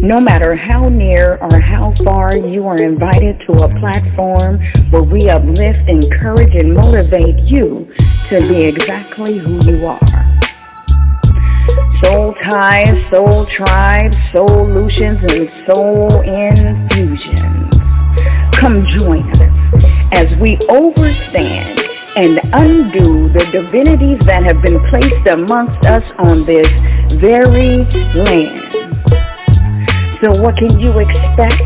No matter how near or how far, you are invited to a platform where we uplift, encourage, and motivate you to be exactly who you are. Soul ties, soul tribes, solutions, and soul infusions. Come join us as we overstand and undo the divinities that have been placed amongst us on this very land. So what can you expect?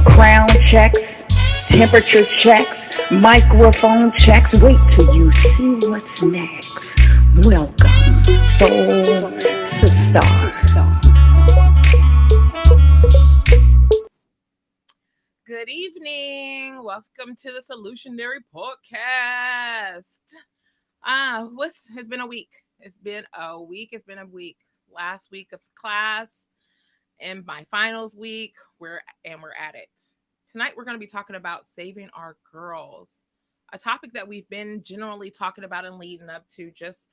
Crown checks, temperature checks, microphone checks. Wait till you see what's next. Welcome, Soul Star. Good evening. Welcome to the Soulutionary podcast. It's been a week. It's been a week. Last week of class and my finals week. We're at it. Tonight we're going to be talking about saving our girls. A topic that we've been generally talking about and leading up to, just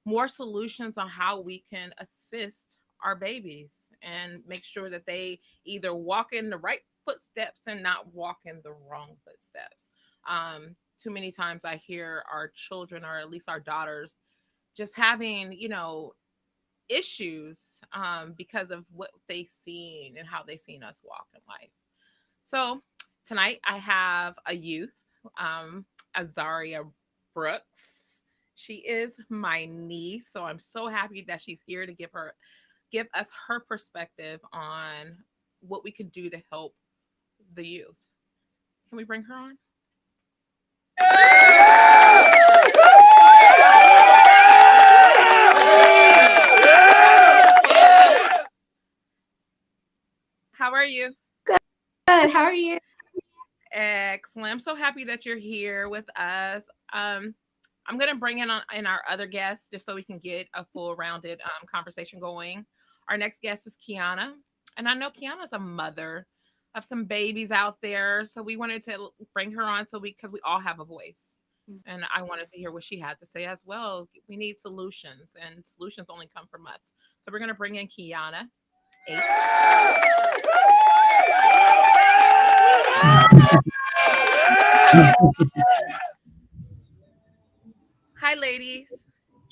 more solutions on how we can assist our babies and make sure that they either walk in the right footsteps and not walk in the wrong footsteps. Too many times I hear our children, or at least our daughters, just having, issues because of what they've seen and how they've seen us walk in life. So tonight I have a youth, Azaria Brooks. She is my niece, so I'm so happy that she's here to give us her perspective on what we could do to help the youth. Can we bring her on? How are you? Good. How are you? Excellent. I'm so happy that you're here with us. I'm going to bring in our other guests just so we can get a full rounded conversation going. Our next guest is Kiana. And I know Kiana's a mother of some babies out there. So we wanted to bring her on because we all have a voice. And I wanted to hear what she had to say as well. We need solutions, and solutions only come from us. So we're going to bring in Kiana. Hi, ladies.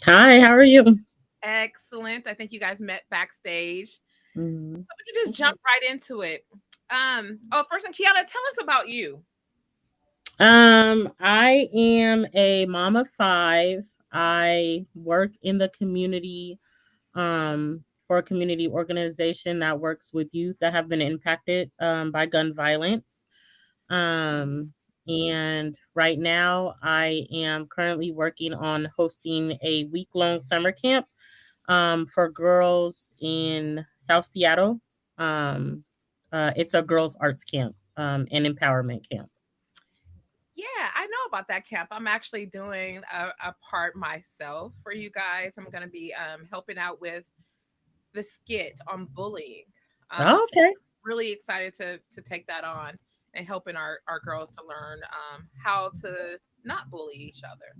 Hi, how are you? Excellent. I think you guys met backstage. Mm-hmm. So we can just jump right into it. First, Kiana, tell us about you. I am a mom of 5. I work in the community for a community organization that works with youth that have been impacted by gun violence. And right now I am currently working on hosting a week-long summer camp for girls in South Seattle. It's a girls' arts camp and empowerment camp. Yeah, I know about that camp. I'm actually doing a part myself for you guys. I'm going to be helping out with the skit on bullying. Okay. Really excited to take that on and helping our girls to learn how to not bully each other.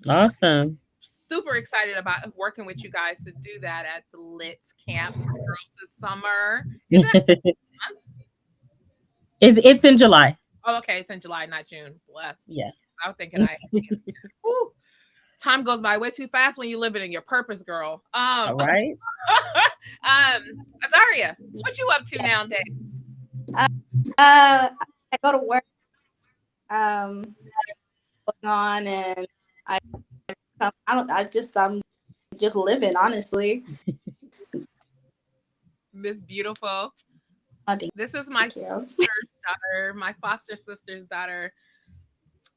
Awesome. Super excited about working with you guys to do that at the Lit's camp for girls this summer. Is that It's in July. Oh, okay. It's in July, not June. Bless. Yeah. I was thinking time goes by way too fast when you're living in your purpose, girl. All right. Azaria, what you up to nowadays? I go to work. Going on, and I'm just living, honestly. Miss Beautiful. This is my sister's daughter, my foster sister's daughter.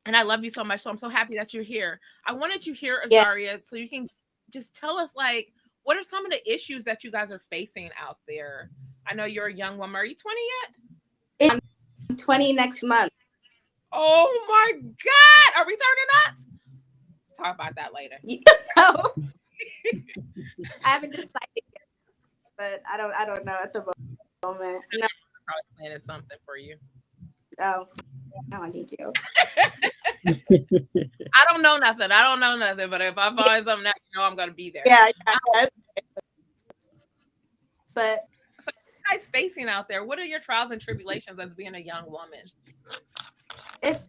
And I love you so much. So I'm so happy that you're here. I wanted you here, Azaria, so you can just tell us, what are some of the issues that you guys are facing out there? I know you're a young woman. Are you 20 yet? I'm 20 next month. Oh my God. Are we turning up? Talk about that later. No. I haven't decided yet, but I don't know at the moment. No. Probably planning something for you. Oh, thank you. I don't know nothing, but if I find something that I'm gonna be there. Yeah. But guys facing out there? What are your trials and tribulations as being a young woman? It's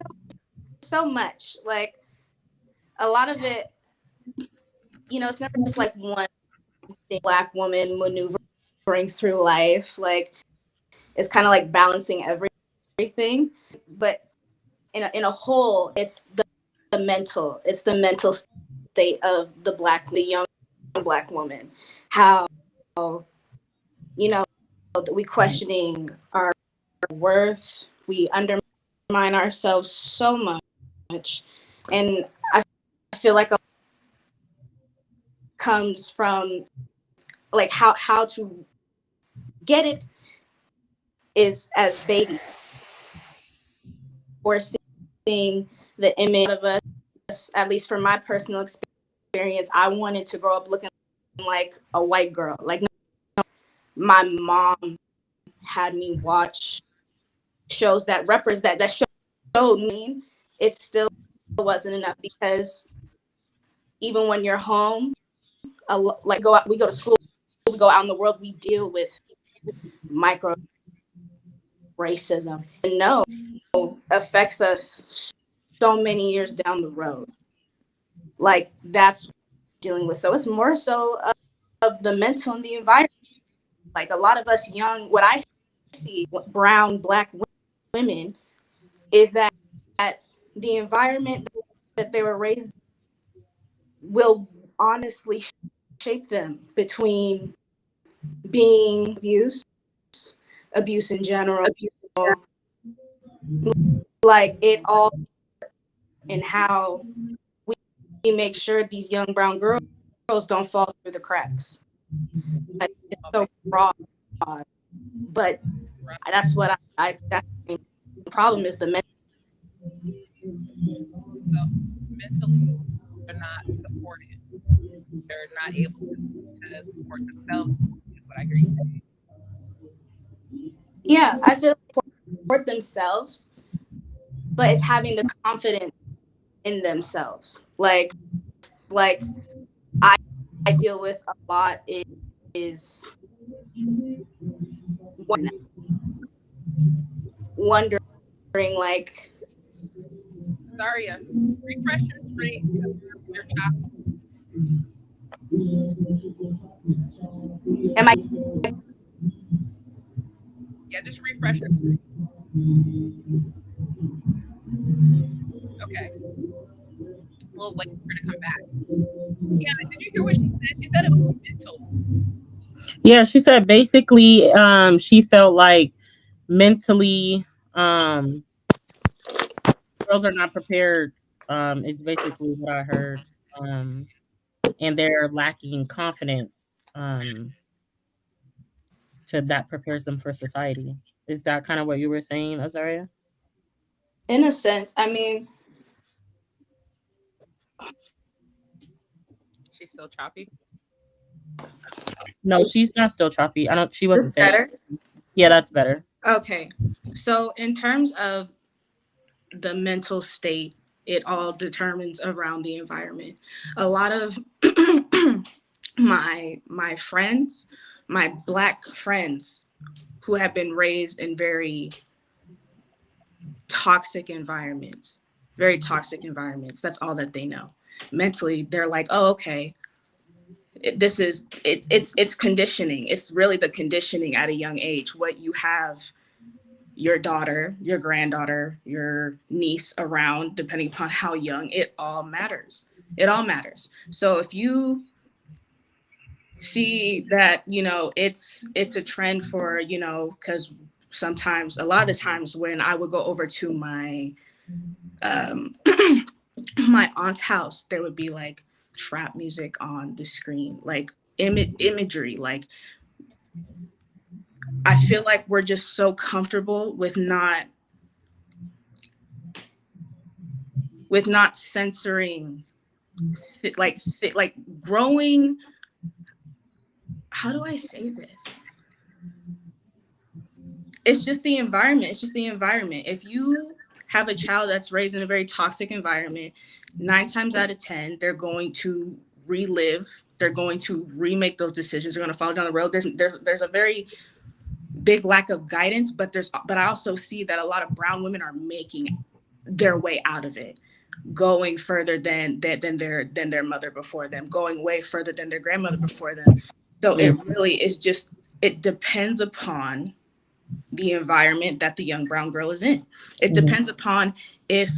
so much. Like a lot of it, it's never just like one thing. Black woman maneuvering through life. Like it's kind of like balancing everything. But in a whole, it's the mental state of the young Black woman. How, we questioning our worth, we undermine ourselves so much, and I feel like it comes from like how to get it is as baby or seeing the image of us. At least from my personal experience, I wanted to grow up looking like a white girl. Like my mom had me watch shows that showed me. It still wasn't enough, because even when you're home, we go to school, we go out in the world, we deal with micro racism, and no, affects us so many years down the road. Like that's dealing with. So it's more so of the mental and the environment. Like a lot of us young, what I see, brown, Black women, is that the environment that they were raised will honestly shape them between being abuse in general, like it all, and how we make sure these young brown girls don't fall through the cracks. Like, it's so broad, but that's what that's the problem is the mental. So mentally, they're not supported. They're not able to support themselves. Is what I hear you saying. Yeah, I feel like support themselves, but it's having the confidence in themselves. Like I deal with a lot is wondering like, Zaria, refresh your screen. Your child. am I Yeah, just refresh it. Okay. We'll wait for her to come back. Yeah, did you hear what she said? She said it was mentals. Yeah, she said basically she felt like mentally girls are not prepared, is basically what I heard. Um and they're lacking confidence to that prepares them for society. Is that kind of what you were saying, Azaria? in a sense, I mean, She's still choppy. No, she's not still choppy. I don't. She wasn't it's saying. better. Yeah, that's better. Okay. So in terms of the mental state, it all determines around the environment. A lot of my friends, my Black friends who have been raised in very toxic environments, that's all that they know. Mentally, they're like, oh, okay, it's conditioning. It's really the conditioning at a young age. What you have your daughter, your granddaughter, your niece around, depending upon how young, it all matters. It all matters. So if you see that, it's a trend for, because sometimes, a lot of the times when I would go over to my my aunt's house, there would be like trap music on the screen, like imagery. Like I feel like we're just so comfortable with not censoring, like growing. How do I say this? It's just the environment. If you have a child that's raised in a very toxic environment, 9 times out of 10, they're going to relive. They're going to remake those decisions. They're going to follow down the road. There's a very big lack of guidance, but I also see that a lot of brown women are making their way out of it, going further than their mother before them, going way further than their grandmother before them. So it really is just, it depends upon the environment that the young brown girl is in. It depends upon if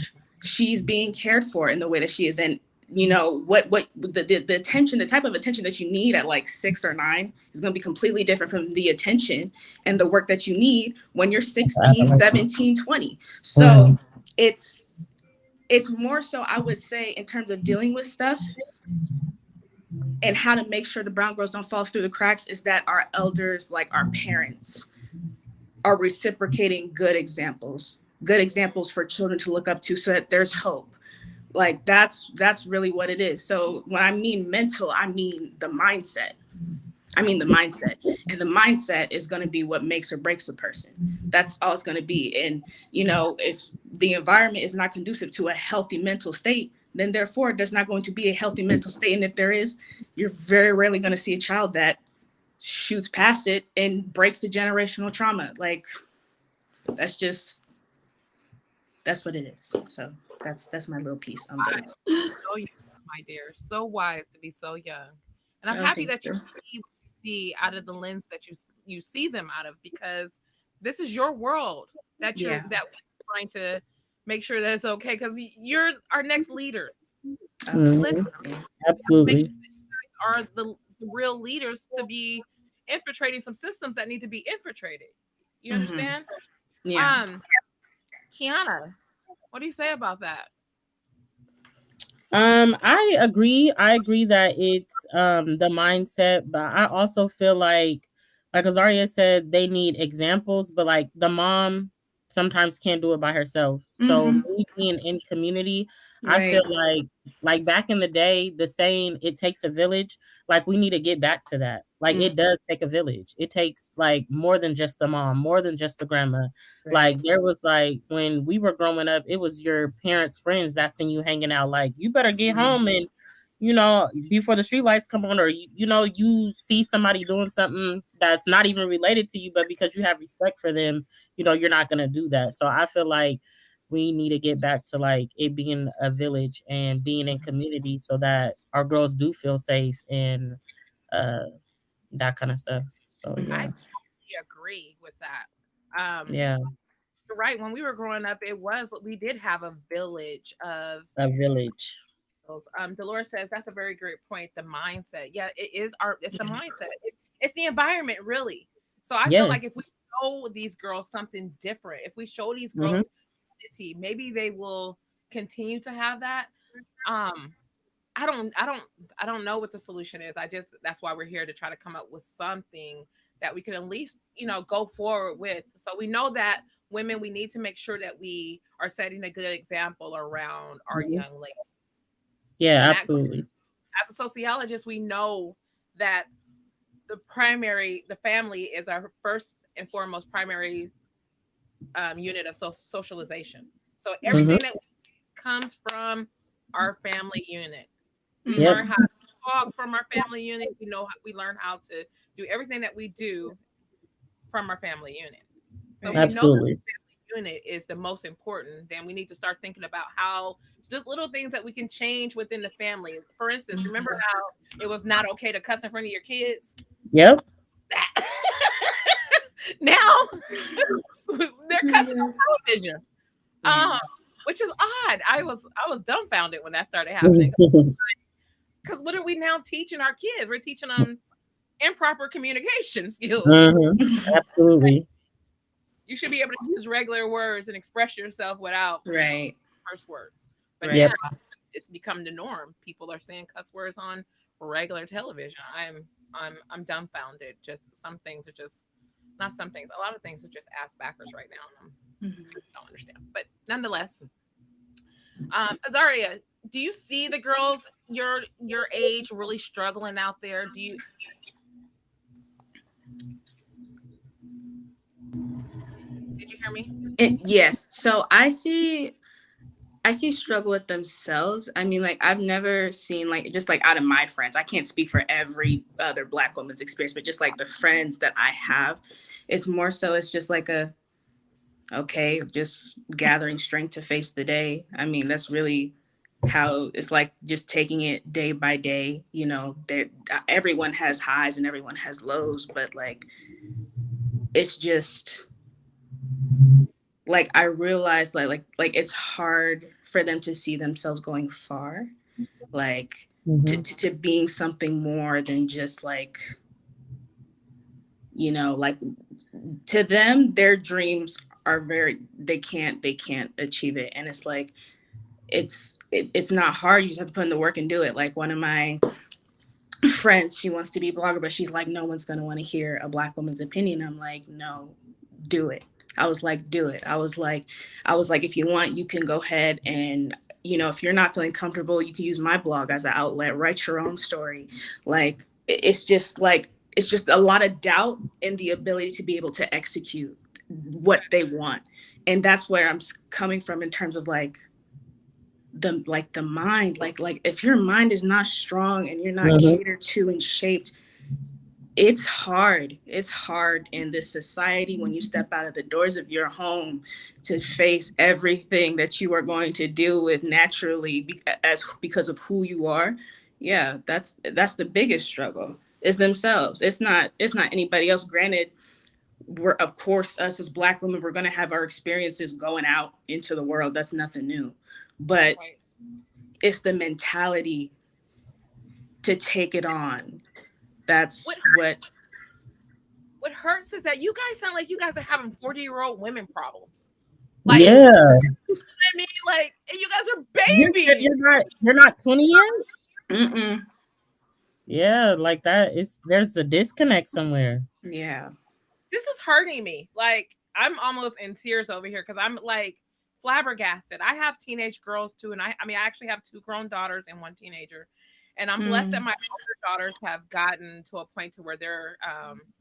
she's being cared for in the way that she is. And what the attention, the type of attention that you need at like 6 or 9 is going to be completely different from the attention and the work that you need when you're 16, 17, 20. So it's more so, I would say, in terms of dealing with stuff and how to make sure the brown girls don't fall through the cracks, is that our elders, like our parents, are reciprocating good examples for children to look up to, so that there's hope. Like that's really what it is. So when I mean mental, I mean the mindset. And the mindset is going to be what makes or breaks a person. That's all it's going to be. And if the environment is not conducive to a healthy mental state, then therefore there's not going to be a healthy mental state. And if there is, you're very rarely going to see a child that shoots past it and breaks the generational trauma. Like that's what it is. So that's my little piece. I'm done. So young, my dear, so wise to be so young, and I'm happy that you see out of the lens that you see them out of, because this is your world that you're trying to make sure that it's okay, because you're our next leaders. Absolutely, sure are the real leaders to be infiltrating some systems that need to be infiltrated. You understand? Yeah. Kiana, what do you say about that? I agree. I agree that it's the mindset, but I also feel like Azaria said, they need examples, but like the mom sometimes can't do it by herself. So me being in community, I feel like back in the day, the saying "it takes a village," like we need to get back to that. Like it does take a village. It takes like more than just the mom, more than just the grandma. Like there was like when we were growing up, it was your parents' friends that seen you hanging out. Like you better get home and before the street lights come on, or you see somebody doing something that's not even related to you, but because you have respect for them, you're not gonna do that. So I feel like we need to get back to like it being a village and being in community, so that our girls do feel safe and that kind of stuff. So I yeah, totally agree with that. yeah, You're right. When we were growing up, we did have a village of a village. girls. Dolores says that's a very great point. The mindset, yeah, it's the mindset. It's the environment, really. So I feel like if Yes. we show these girls something different, if we show these Mm-hmm. girls unity, maybe they will continue to have that. Um, I don't know what the solution is. That's why we're here, to try to come up with something that we can at least, go forward with. So we know that women, we need to make sure that we are setting a good example around our Mm-hmm. young ladies. Yeah, And that, absolutely. as a sociologist, we know that the family is our first and foremost primary unit of socialization. So Mm-hmm. everything that comes from our family unit. We Yep. learn how to talk from our family unit. We learn how to do everything that we do from our family unit. So if we know that Absolutely. the family unit is the most important, then we need to start thinking about how just little things that we can change within the family. For instance, remember how it was not okay to cuss in front of your kids? Yep. Now they're cussing on television. Which is odd. I was dumbfounded when that started happening. Because what are we now teaching our kids? We're teaching them improper communication skills. Absolutely. You should be able to use regular words and express yourself without curse words. But Yep. now it's become the norm. People are saying cuss words on regular television. I'm dumbfounded. Just some things are just not some things. A lot of things are just ass backwards right now. And I don't understand. But nonetheless, Azaria, do you see the girls your age really struggling out there? Did you hear me? Yes. So I see I see struggle with themselves. I mean, like I've never seen like just like out of my friends. I can't speak for every other Black woman's experience, but just like the friends that I have, it's more so. It's just like a okay, just gathering strength to face the day. I mean, that's really how it's like just taking it day by day. You know, everyone has highs and everyone has lows, but like it's just like I realized like it's hard for them to see themselves going far, like Mm-hmm. to being something more than just like, you know, like to them their dreams are very they can't achieve it, and it's like it's not hard. You just have to put in the work and do it. Like one of my friends, she wants to be a blogger, but she's like, no one's gonna want to hear a Black woman's opinion. I'm like, no, do it. I was like, do it. I was like, if you want, you can go ahead and, you know, if you're not feeling comfortable, you can use my blog as an outlet. Write your own story. Like it's just a lot of doubt in the ability to be able to execute what they want, and that's where I'm coming from in terms of like the mind, like if your mind is not strong and you're not Mm-hmm. catered to and shaped, it's hard in this society when you step out of the doors of your home to face everything that you are going to deal with naturally because of who you are. Yeah, that's the biggest struggle, is themselves. It's not anybody else. Granted, we're, of course, us as Black women, we're going to have our experiences going out into the world. That's nothing new, but Right. it's the mentality to take it on. That's What what. what hurts is that you guys sound like you guys are having 40-year-old women problems. Like, Yeah. I mean, like, and you guys are You said babies. you're not 20 years? Mm-mm. Yeah, like that is there's a disconnect somewhere. Yeah. This is hurting me. Like, I'm almost in tears over here because I'm like flabbergasted. I have teenage girls too, and I mean, I actually have two grown daughters and one teenager, and I'm blessed that Mm. my older daughters have gotten to a point to where they're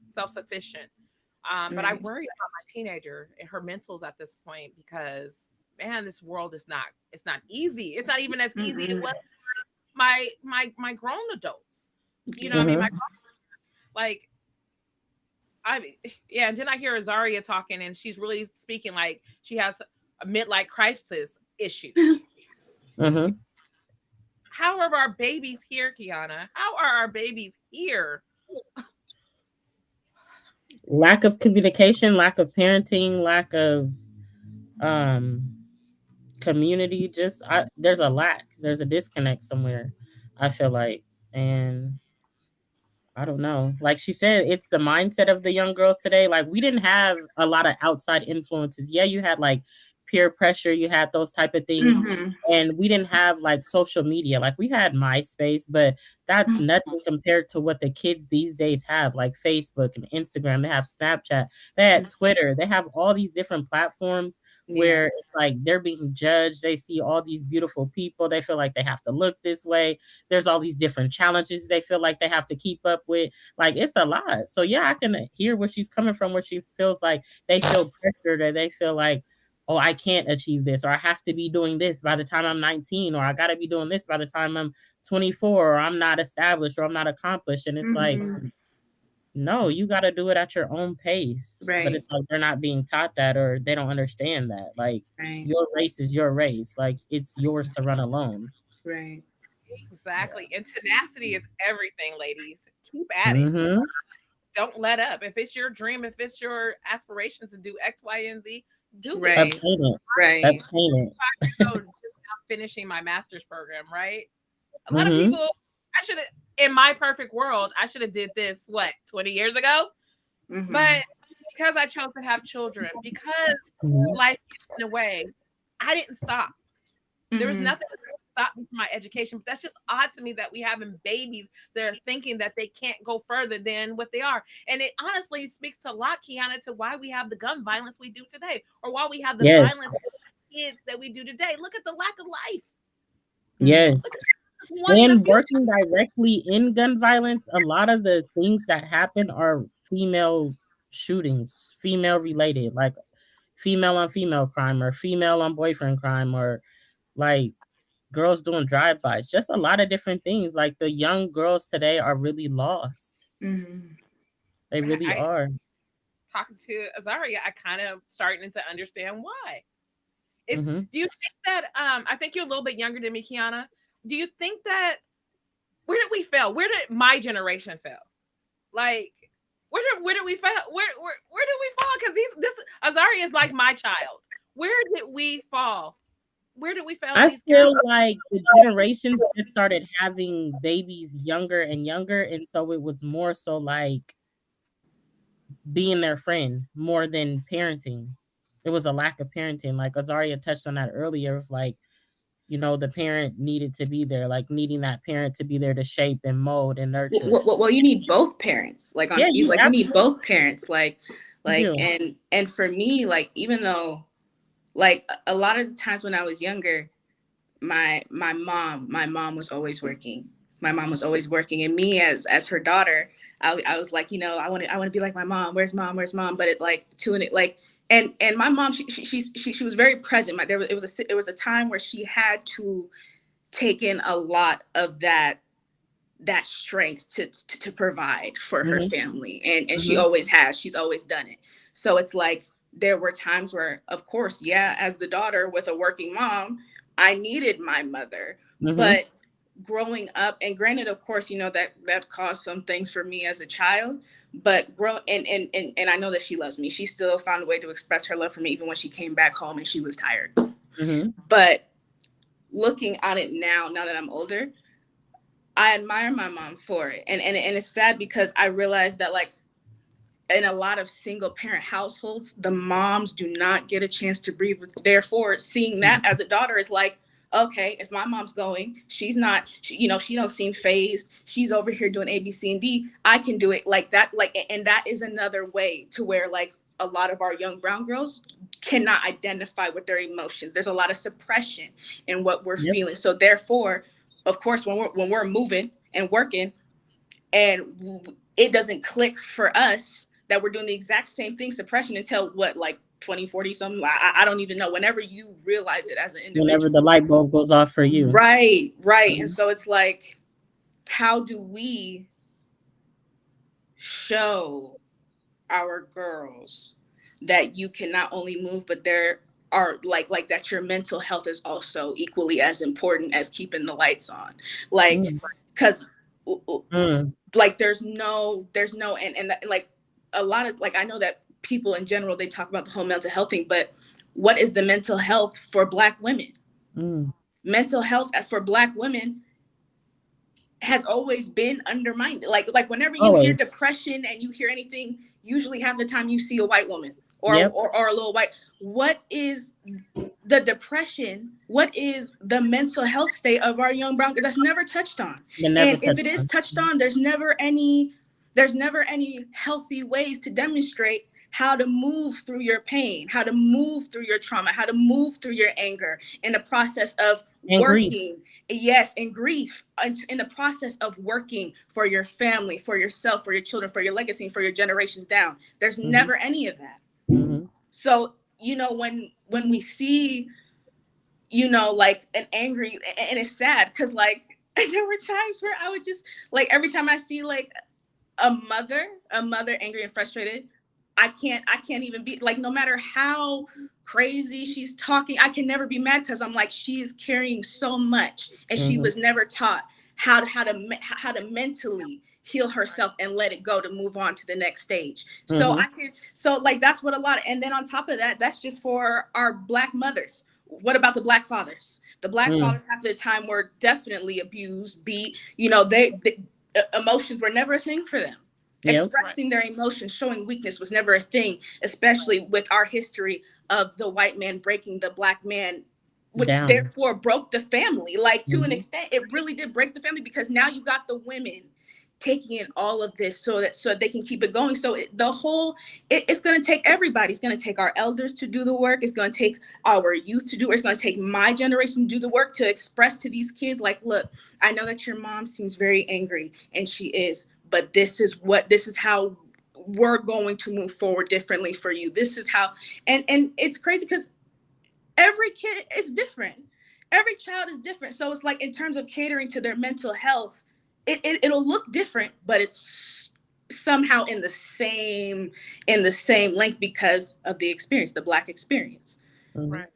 self sufficient. But I Right. worry about my teenager and her mentals at this point because man, this world is not, it's not easy. It's not even as easy it Mm-mm. was my grown adults. You know what I mean? Mm-hmm. My like I mean, yeah, and then I hear Azaria talking, and she's really speaking like she has a midlife crisis issues. Mm-hmm. How are our babies here, Kiana? How are our babies here? Lack of communication, lack of parenting, lack of um community. Just there's a lack. There's a disconnect somewhere. I feel like, and I don't know. Like she said, it's the mindset of the young girls today. Like we didn't have a lot of outside influences. Yeah, you had like peer pressure, you had those type of things. Mm-hmm. And we didn't have like social media. Like we had MySpace, but that's nothing compared to what the kids these days have, like Facebook and Instagram. They have Snapchat, they had Twitter, they have all these different platforms Yeah. where it's like they're being judged. They see all these beautiful people. They feel like they have to look this way. There's all these different challenges they feel like they have to keep up with. Like it's a lot. So yeah, I can hear where she's coming from, where she feels like they feel pressured or they feel like, oh, I can't achieve this, or I have to be doing this by the time I'm 19, or I got to be doing this by the time I'm 24, or I'm not established, or I'm not accomplished. And it's like, Mm-hmm. no, you got to do it at your own pace. But Right. it's like they're not being taught that, or they don't understand that. Like Right. your race is your race. Like it's yours to run alone. Right. Exactly. And tenacity is everything, ladies. Keep at it. Mm-hmm. Don't let up. If it's your dream, if it's your aspirations to do X, Y, and Z, do it. Right. Obtain it. Right. Obtain So just now finishing my master's program, right? A it. lot of Mm-hmm. people, I should have, in my perfect world, I should have did this, what, 20 years ago? Mm-hmm. But because I chose to have children, because Mm-hmm. life gets in the way, I didn't stop. There was Mm-hmm. nothing that stopped me from my education. But that's just odd to me that we having babies that are thinking that they can't go further than what they are. And it honestly speaks to a lot, Kiana, to why we have the gun violence we do today, or why we have the Yes. violence with kids that we do today. Look at the lack of life. Yes. Look at one in the And future. working directly in gun violence, a lot of the things that happen are female shootings, female related, like female on female crime or female on boyfriend crime or like girls doing drive-bys, just a lot of different things. Like the young girls today are really lost. Mm-hmm. They really I are. talking to Azaria, I kind of starting to understand why. It's Mm-hmm. Do you think that I think you're a little bit younger than me, Kiana. Do you think that where did we fail? Where did my generation fail? Like where did we fail? Where did we fall? Because this Azaria is like my child. Where did we fall? Where did we fail in I these feel categories? like the generations just started having babies younger and younger, and so it was more so like being their friend more than parenting. It was a lack of parenting. Like Azaria touched on that earlier, of like, the parent needed to be there, like needing that parent to be there to shape and mold and nurture. Well, you need both parents. Like Yeah, you you need absolutely both parents. do. And for me, like even though like a lot of the times when I was younger, my mom was always working. My mom was always working, and me as her daughter, I was like, I want to be like my mom. Where's mom? Where's mom? But it like to an like and my mom she was very present. It was a time where she had to take in a lot of that strength to provide for her Mm-hmm. family, and she Mm-hmm. always has. She's always done it. So it's like there were times where, of course, yeah, as the daughter with a working mom, I needed my mother. Mm-hmm. But growing up, and granted, of course, that caused some things for me as a child, but and I know that she loves me. She still found a way to express her love for me even when she came back home and she was tired. Mm-hmm. But looking at it now that I'm older, I admire my mom for it. And it's sad because I realized that like in a lot of single parent households, the moms do not get a chance to breathe. Therefore, seeing that as a daughter is like, okay, if my mom's going, she's not, she don't seem phased. She's over here doing A, B, C, and D. I can do it like that. Like, and that is another way to where like a lot of our young brown girls cannot identify with their emotions. There's a lot of suppression in what we're Yep. feeling. So therefore, of course, when we're moving and working and it doesn't click for us that we're doing the exact same thing, suppression, until what, like 20, 40 something. I don't even know, whenever you realize it as an Whenever individual. the light bulb goes off for you. Right. Mm-hmm. And so it's like, how do we show our girls that you can not only move, but there are like that your mental health is also equally as important as keeping the lights on? Like, because like there's no and like a lot of, like, I know that people in general, they talk about the whole mental health thing, but what is the mental health for Black women? Mental health for Black women has always been undermined. Like whenever you hear depression and you hear anything, usually half the time you see a white woman or a little white. What is the depression? What is the mental health state of our young brown girl? That's never touched on. And if it is touched on, there's never any healthy ways to demonstrate how to move through your pain, how to move through your trauma, how to move through your anger in the process of working. Grief. Yes, and grief, in the process of working for your family, for yourself, for your children, for your legacy, and for your generations down. There's never any of that. So, when we see, like an angry, and it's sad because like there were times where I would just like, every time I see like a mother angry and frustrated, I can't even be like, no matter how crazy she's talking, I can never be mad, because I'm like, she is carrying so much, and she was never taught how to mentally heal herself and let it go to move on to the next stage. So like that's what a lot of, and then on top of that, that's just for our Black mothers. What about the Black fathers? The Black fathers after the time were definitely abused, beat, they emotions were never a thing for them. Expressing their emotions, showing weakness was never a thing, especially with our history of the white man breaking the Black man, which therefore broke the family. Like, to an extent, it really did break the family, because now you got the women taking in all of this so they can keep it going. So it's going to take everybody. It's going to take our elders to do the work. It's going to take our youth to do it. It's going to take my generation to do the work, to express to these kids, like, look, I know that your mom seems very angry, and she is, but this is how we're going to move forward differently for you. This is how, and it's crazy because every kid is different. every child is different. So it's like in terms of catering to their mental health, it'll look different, but it's somehow in the same length because of the experience, the Black experience. Mhm. Right.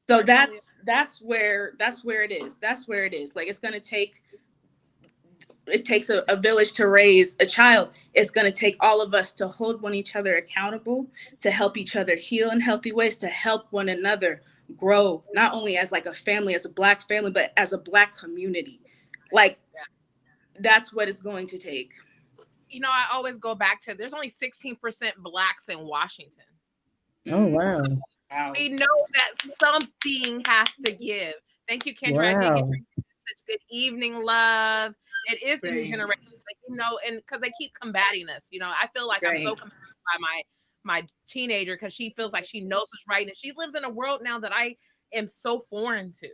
So I totally that's where it is. That's where it is. Like it's gonna take it takes a village to raise a child. It's going to take all of us to hold one each other accountable, to help each other heal in healthy ways, to help one another grow, not only as like a family, as a Black family, but as a Black community. Like that's what it's going to take. you know, I always go back to there's only 16% blacks in Washington. Oh So, wow. wow. We know that something has to give. Thank you, Kendra. I did get Wow. such good evening, love. It is the new Right. generation, like, you know, and because they keep combating us, you know, I feel like I'm so Right. combated by my teenager because she feels like she knows what's right, and she lives in a world now that I am so foreign to,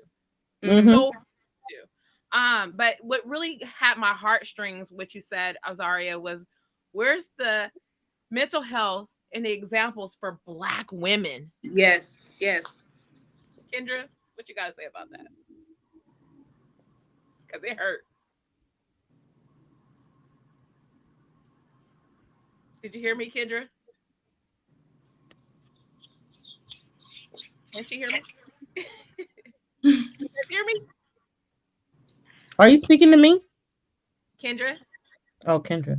Mm-hmm. Mhm. so to. But what really had my heartstrings, what you said, Azaria, was where's the mental health and the examples for Black women? Yes. Yes. Kendra, what you got to say about that? Because it hurt. Did you hear me, Kendra? Can't you hear me? You guys hear me, Are you speaking to me? Kendra? Oh, Kendra.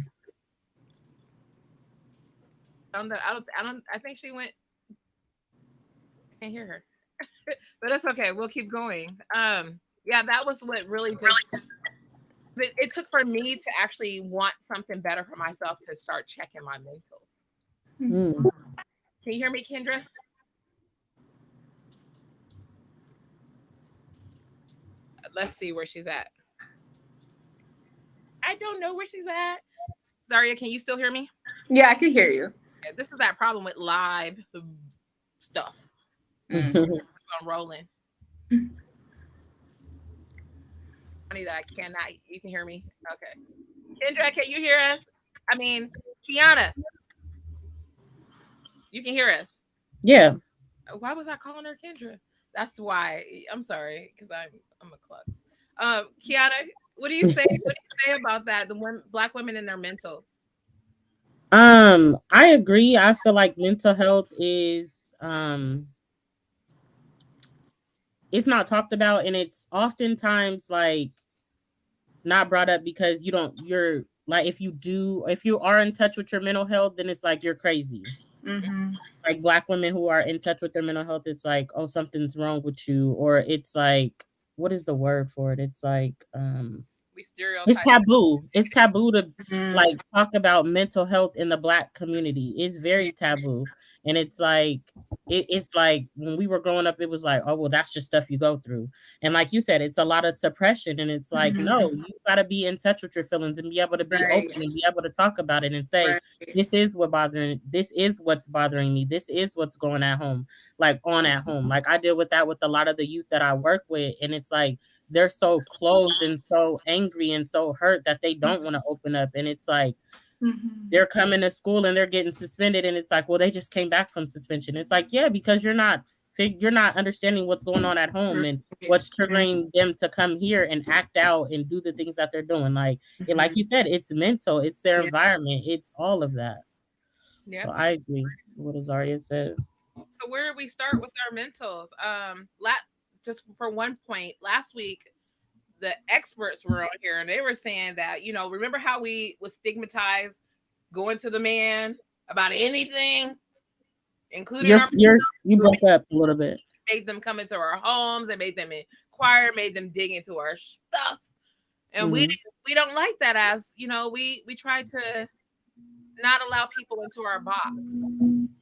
I think she went. I can't hear her, but that's okay. We'll keep going. Yeah, that was what really just it took for me to actually want something better for myself to start checking my mentals. Mm. Can you hear me, Kendra? Let's see where she's at. I don't know where she's at. Zaria, can you still hear me? Yeah, I can hear you. Yeah, this is that problem with live stuff. Mm. I'm rolling. Funny that I cannot. You can hear me. Okay. Kendra, can you hear us? I mean, Kiana, you can hear us. Yeah. Why was I calling her Kendra? That's why. I'm sorry, because I'm a klutz. Kiana, what do you say? What do you say about that? The women, Black women and their mental. I agree. I feel like mental health is it's not talked about, and it's oftentimes like not brought up because you're like, if you are in touch with your mental health, then it's like you're crazy. Mm-hmm. Like Black women who are in touch with their mental health, it's like, oh, something's wrong with you, or it's like, what is the word for it? It's like We it's stereotype. taboo. It's taboo to Mm-hmm. like talk about mental health in the Black community. It's Yeah. very taboo. And it's like it's like when we were growing up, it was like, oh well, that's just stuff you go through. And like you said, it's a lot of suppression. And it's like, no, Mm-hmm. you gotta be in touch with your feelings and be able to be Right. open and be able to talk about it and say, Right. this is what's bothering me. This is what's going at home, like on at home. Like I deal with that with a lot of the youth that I work with. And it's like they're so closed and so angry and so hurt that they don't want to open up. And it's like Mm-hmm. they're coming to school and they're getting suspended, and it's like, well, they just came back from suspension. It's like, yeah, because you're not understanding what's going on at home and what's triggering them to come here and act out and do the things that they're doing. Like Mm-hmm. you said, it's mental, it's their Yeah. environment, it's all of that. So Yep. I agree with what Azaria said. So where do we start with our mentals? Just for one point, last week the experts were on here and they were saying that, you know, remember how we was stigmatized going to the man about anything, including our You broke up a little bit. made them come into our homes, they made them inquire, made them dig into our stuff. And Hmm. we don't like that, as you know, we try to not allow people into our box.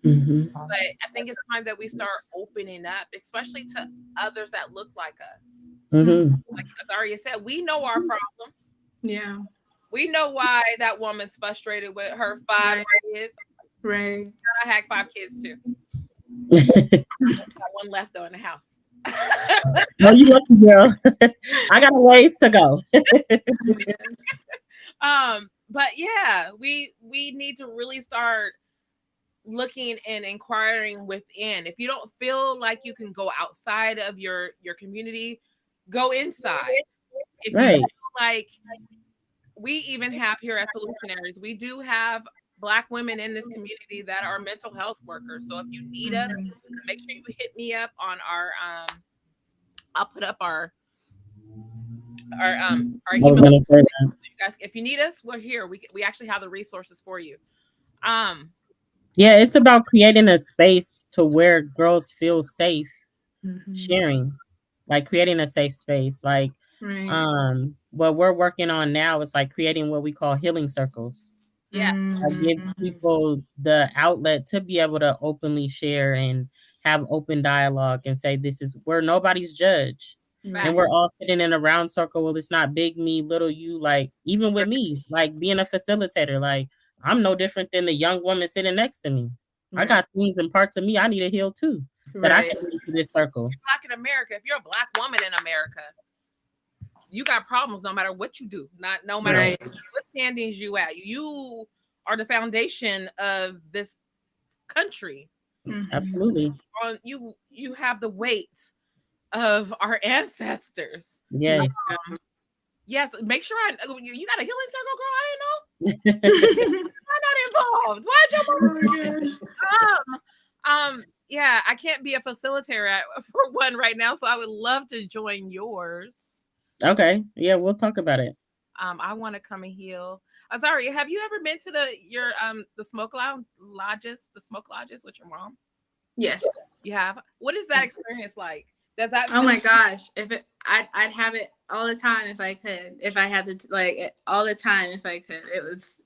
Hmm. But I think it's time that we start opening up, especially to others that look like us. Hmm. Like as Arya said, we know our problems. Yeah. We know why that woman's frustrated with her five Right. kids. Right. I had 5 kids too. Got one left though in the house. No, you lucky girl. I got a ways to go. But yeah, we need to really start looking and inquiring within. If you don't feel like you can go outside of your community, go inside. If you Right. feel like, we even have here at Solutionaries, we do have Black women in this community that are mental health workers. So if you need us, make sure you hit me up on our I'll put up our I was email. gonna say that. You guys, if you need us, we're here. We actually have the resources for you. Um Yeah, it's about creating a space to where girls feel safe Mhm. sharing, like creating a safe space. Like, Right. what we're working on now is like creating what we call healing circles. yeah, That gives Mhm. people the outlet to be able to openly share and have open dialogue and say this is where nobody's judged. And fact. Right. we're all sitting in a round circle. Well, it's not big me, little you. Like, even with me, like being a facilitator, like I'm no different than the young woman sitting next to me. I Right. got things and parts of me I need to heal too that I Right. can bring to this circle. Black in America, if you're a Black woman in America, you got problems no matter what you do. Not no matter Right. what standings you at. You are the foundation of this country. Mhm. Absolutely. On you have the weight of our ancestors. Yeah. Yes. Yes, make sure you got a healing circle, girl. I didn't know. I'm not involved. Why'd your Oh my gosh. mama yeah, I can't be a facilitator for one right now, so I would love to join yours. Okay. Yeah, we'll talk about it. I want to come and heal. Sorry, have you ever been to the smoke lodges with your mom? Yes. You have. What is that experience like? Does that Oh feel my gosh. If it, I'd have it all the time if I could. If I had all the time if I could.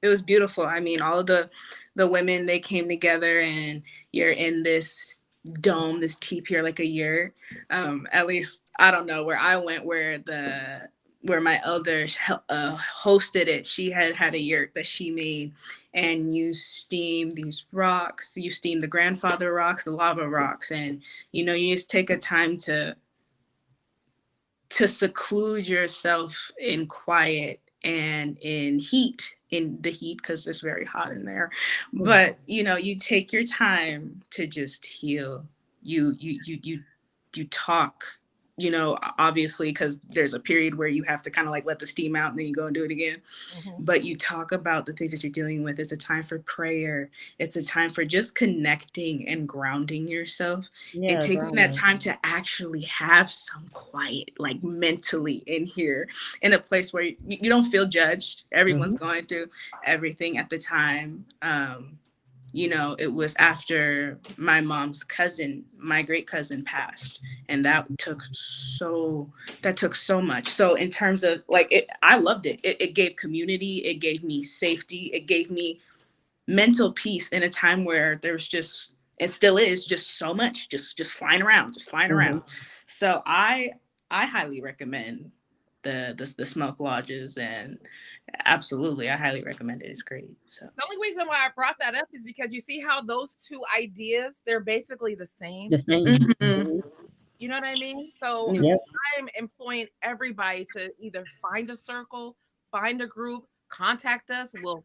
It was beautiful. I mean, all of the women, they came together, and you're in this dome, this teepee, like a year. At least I don't know where I went, where my elder hosted it. She had a yurt that she made, and you steam these rocks. You steam the grandfather rocks, the lava rocks, and you just take a time to seclude yourself in quiet and in the heat, because it's very hot in there. But you take your time to just heal. You talk, obviously, because there's a period where you have to kind of like let the steam out, and then you go and do it again. Mhm. But you talk about the things that you're dealing with. It's a time for prayer. It's a time for just connecting and grounding yourself, and Yeah, taking that grounding. time to actually have some quiet, like mentally in here, in a place where you don't feel judged. Everyone's Hmm. going through everything at the time. It was after my mom's cousin, my great cousin, passed, and that took so much. So in terms of like it, I loved it. It gave community, it gave me safety, it gave me mental peace in a time where there's just, and still is, just so much just flying around. Hmm. So I highly recommend the smoke lodges, and absolutely I highly recommend it. It's great. So The only reason why I brought that up is because you see how those two ideas, they're basically the The same. same. Mhm. Mhm. You know what I mean? So Yeah. Yep. I'm employing everybody to either find a circle, find a group, contact us. We'll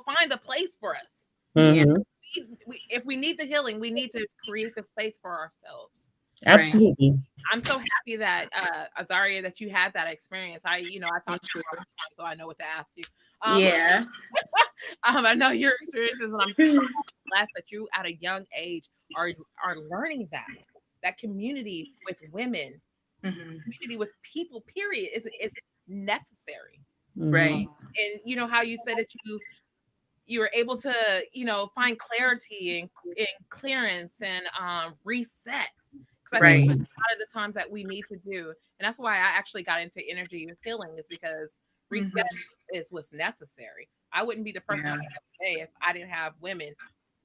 find a place for us. Yeah. Hmm. If we need the healing, we need to create the space for ourselves. Right. Absolutely. I'm so happy that Azaria, that you had that experience. I talk to you all the time, so I know what to ask you. Um, Yeah. I know your experiences, and I'm so blessed that you, at a young age, are learning that community with women, Hmm. community with people. Period is necessary. Hmm. Right. And you know how you said that you were able to find clarity and clearance and reset, because I think Right. that's Hmm. a lot of the times that we need to do. And that's why I actually got into energy and healing, is because reset Hmm. is what's necessary. I wouldn't be the person I Yeah. am today if I didn't have women,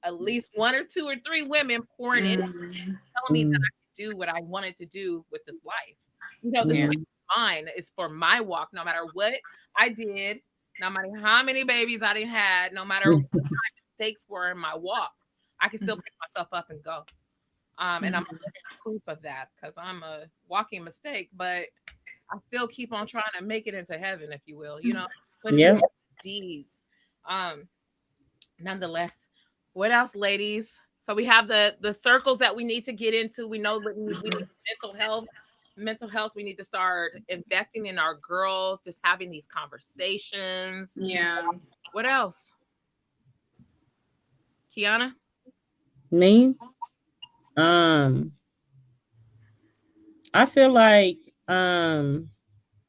at least one or two or three women pouring in, Hmm. telling me that I could do what I wanted to do with this life. This Yeah. life Hmm. is mine, is for my walk, no matter what I did, no matter how many babies I didn't had, no matter what my mistakes were in my walk, I can still pick myself up and go. And I'm Hmm. living proof of that, because I'm a walking mistake, but I still keep on trying to make it into heaven, if you will, putting Yeah. in deeds. Um, Nonetheless, what else, ladies? So we have the circles that we need to get into. We know that we need mental health. mental health. We need to start investing in our girls, just having these conversations. Yeah. What else? Kiana? Me, um, I feel like um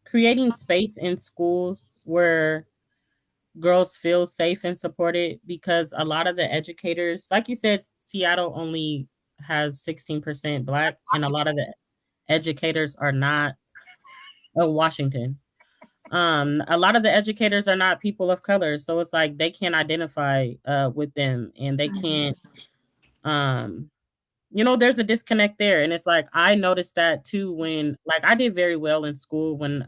creating space in schools where girls feel safe and supported, because a lot of the educators, like you said, Seattle only has 16% black, and a lot of the educators are not. Oh, Washington. A lot of the educators are not people of color, so it's like they can't identify with them, and they can't um there's a disconnect there. And it's like I noticed that too, when like I did very well in school, when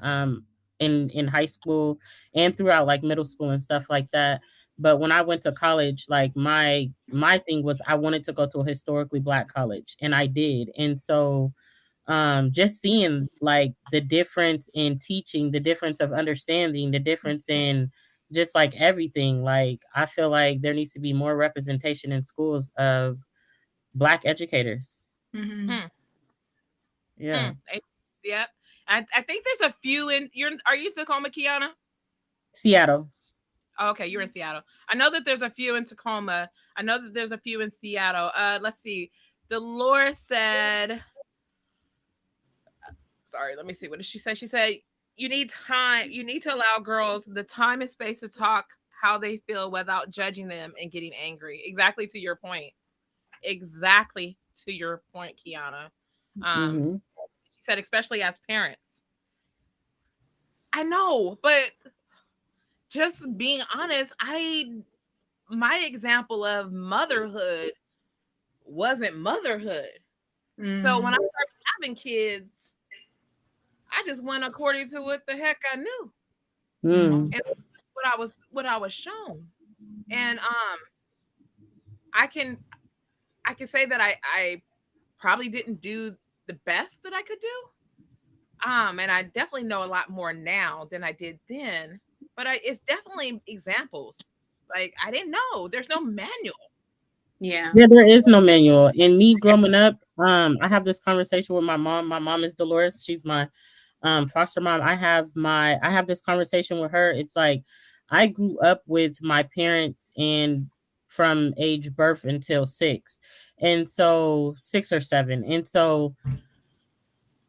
in high school and throughout like middle school and stuff like that. But when I went to college, like my thing was I wanted to go to a historically black college, and I did. And so just seeing like the difference in teaching, the difference of understanding, the difference in just like everything, like I feel like there needs to be more representation in schools of black educators. Mm-hmm. Hmm. Yeah. Yep. I think there's a few in are you in Tacoma, Kiana? Seattle. Oh, okay, you're in Seattle. I know that there's a few in Tacoma. I know that there's a few in Seattle. Let's see. Dolores said, sorry, let me see. What did she say? She said, you need time. You need to allow girls the time and space to talk how they feel without judging them and getting angry. Exactly to your point. Exactly to your point, Kiana. Mm-hmm. She said, especially as parents. I know, but just being honest, my example of motherhood wasn't motherhood. So when I started having kids, I just went according to what the heck I knew Mm. and what I was shown. And I can I can say that I probably didn't do the best that I could do. And I definitely know a lot more now than I did then. But it's definitely examples. Like I didn't know. There's no manual. Yeah. Yeah, there is no manual. And me growing up, I have this conversation with my mom. My mom is Dolores. She's my foster mom. I have this conversation with her. It's like I grew up with my parents and from age birth until 6. And so 6 or 7. And so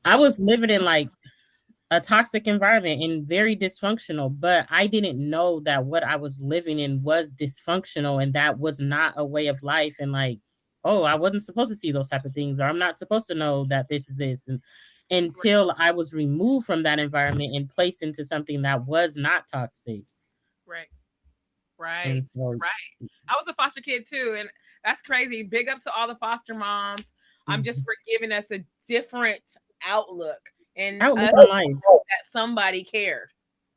I was living in like a toxic environment and very dysfunctional, but I didn't know that what I was living in was dysfunctional, and that was not a way of life. And like, oh, I wasn't supposed to see those type of things, or I'm not supposed to know that this is this. And until I was removed from that environment and placed into something that was not toxic. Right. Right. And so Right. I was a foster kid too. And that's crazy. Big up to all the foster moms. I'm just for giving us a different outlook and us outlook on life. that somebody cared.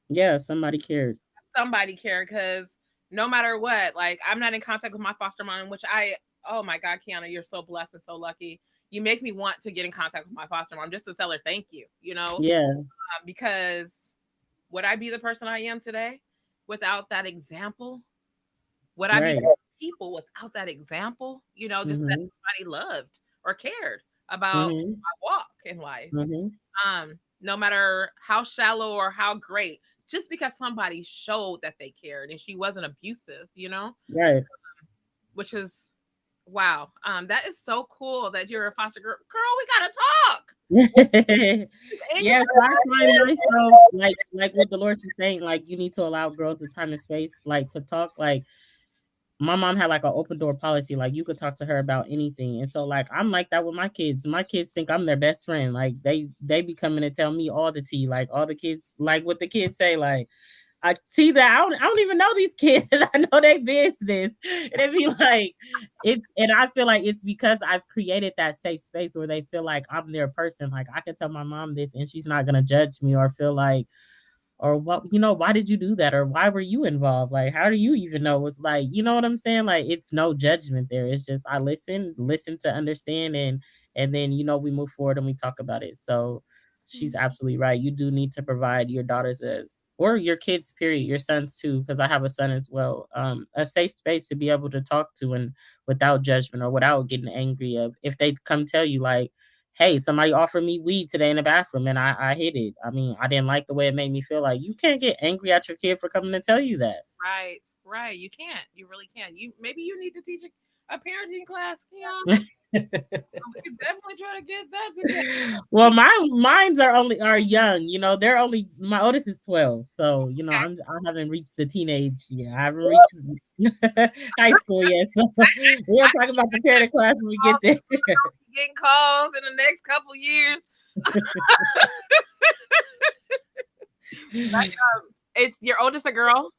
Yeah, somebody cared. Somebody cared because no matter what, like I'm not in contact with my foster mom, which oh my God, Kiana, you're so blessed and so lucky. You make me want to get in contact with my foster mom just to tell her thank you, Yeah, because would I be the person I am today without that example? Would I be right. people without that example? Just that Mhm. somebody loved or cared about Mhm. my walk in life. Mhm. No matter how shallow or how great, just because somebody showed that they cared and she wasn't abusive, Right. which is wow. That is so cool that you're a foster girl. Girl, we gotta talk. And Yes, I find myself like what Dolores is saying, like you need to allow girls the time and space, like to talk. Like my mom had like an open door policy, like you could talk to her about anything. And so like I'm like that with my kids. My kids think I'm their best friend. Like they be coming to tell me all the tea, like all the kids, like what the kids say, like I see that I don't even know these kids and I know their business. And it'd be like it, and I feel like it's because I've created that safe space where they feel like I'm their person. Like I can tell my mom this and she's not gonna judge me or feel like, or what, why did you do that, or why were you involved, like how do you even know? It's like, you know what I'm saying, like it's no judgment there. It's just I listen to understand, and then we move forward and we talk about it. So she's absolutely right. You do need to provide your daughters or your kids, period, your sons too, because I have a son as well, a safe space to be able to talk to, and without judgment or without getting angry of if they come tell you like, hey, somebody offered me weed today in the bathroom and I hit it. I mean, I didn't like the way it made me feel. Like, you can't get angry at your kid for coming to tell you that. Right, right. You can't. You really can't. You maybe you need to teach a parenting class. We could definitely try to get that together. Well, mines are young. You know, they're only, my oldest is 12. So, you know, I haven't reached the teenage yet. I haven't reached high school yet. So we'll talk about the parenting class when we get there. Getting calls in the next couple years. It's your oldest a girl?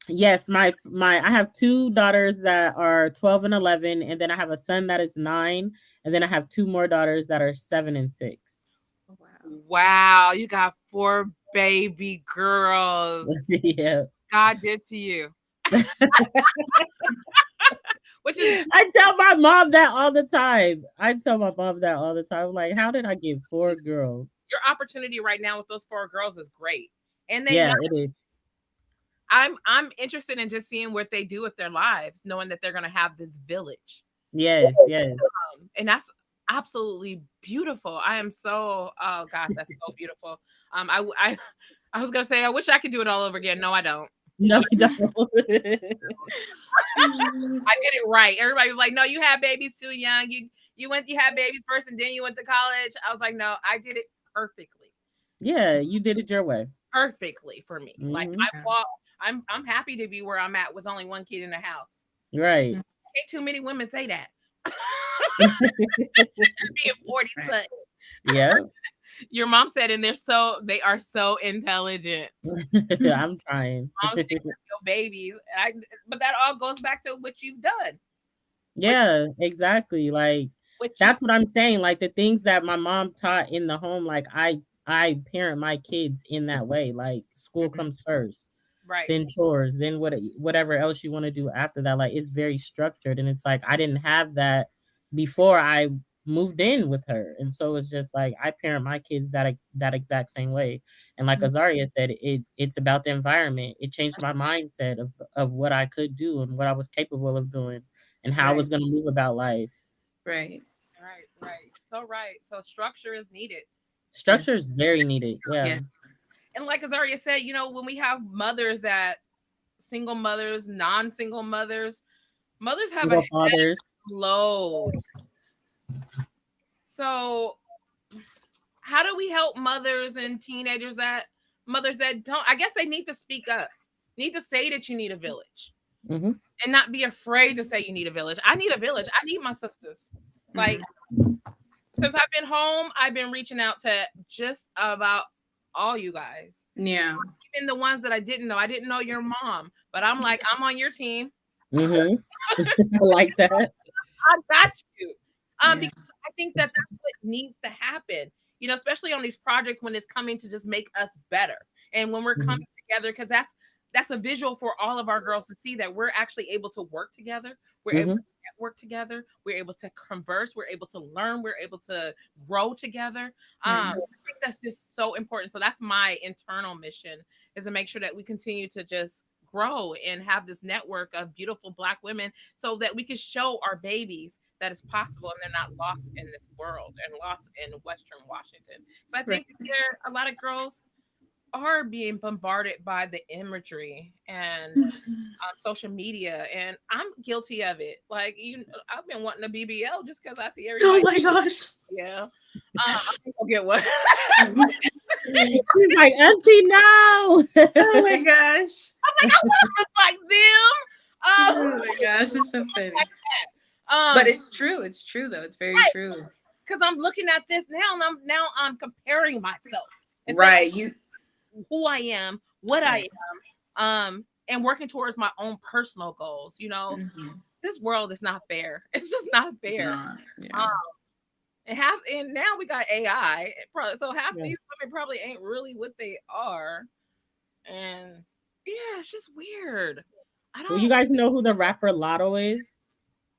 Yes, my I have two daughters that are 12 and 11, and then I have a son that is 9, and then I have two more daughters that are 7 and 6. Wow, you got 4 baby girls. Yeah. God did to you. Which is, I tell my mom that all the time. Like, how did I get 4 girls? your opportunity right now with those 4 girls is great. And they Yeah, know, it is. I'm interested in just seeing what they do with their lives, knowing that they're gonna have this village. Yes, yes. And that's absolutely beautiful. I am so, oh gosh, that's so beautiful. I was gonna say I wish I could do it all over again. No, I don't. No, you don't. I did it right. Everybody was like, "No, you had babies too young. You had babies first, and then you went to college." I was like, "No, I did it perfectly, Yeah, you did it your way. perfectly for me. Like Mhm. I walk. I'm happy to be where I'm at with only one kid in the house. Right. Ain't too many women say that. Being 40 something. Yeah. Your mom said, and they are so intelligent. I'm trying. Mom's taking care of your babies. But that all goes back to what you've done. Yeah, exactly. Like, What you that's what I'm saying. Like, the things that my mom taught in the home, like, I parent my kids in that way. Like, school comes first, right. then chores, then whatever else you want to do after that. Like, it's very structured, and it's like I didn't have that before I moved in with her, and so it's just like I parent my kids that exact same way. And like Azaria said, it's about the environment. It changed my mindset of what I could do and what I was capable of doing and how I was going to move about life. Right. Right. So right. So structure is needed. Structure is very needed. Yeah. And like Azaria said, when we have mothers that single mothers, non-single mothers have Single a fathers. load. So how do we help mothers and teenagers mothers that don't, I guess they need to speak up, need to say that you need a village, Mm-hmm. and not be afraid to say you need a village. I need a village. I need my sisters. Like, since I've been home, I've been reaching out to just about all you guys. Yeah. Even the ones that I didn't know. I didn't know your mom, but I'm like, I'm on your team. Mm-hmm. I like that. I got you. Because I think that that's what needs to happen, especially on these projects when it's coming to just make us better. And when we're coming together, because that's a visual for all of our girls to see that we're actually able to work together. We're able to network together. We're able to converse. We're able to learn. We're able to grow together. I think that's just so important. So that's my internal mission, is to make sure that we continue to just grow and have this network of beautiful Black women so that we can show our babies that it's possible and they're not lost in this world and lost in Western Washington. So I think a lot of girls are being bombarded by the imagery and social media, and I'm guilty of it. Like, I've been wanting a BBL just because I see everybody. Oh my gosh. Yeah. I think I'll get one. She's like, Auntie, no. Oh my gosh. I'm like, I want to look like them. Oh my gosh, that's so funny. But it's true. It's true though. It's very true. Because I'm looking at this now, and I'm comparing myself. Right. Who I am, what I am, and working towards my own personal goals. This world is not fair. It's just not fair. And now we got AI. So half these women probably ain't really what they are. And yeah, it's just weird. Well, you guys know who the rapper Lotto is?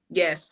Yes.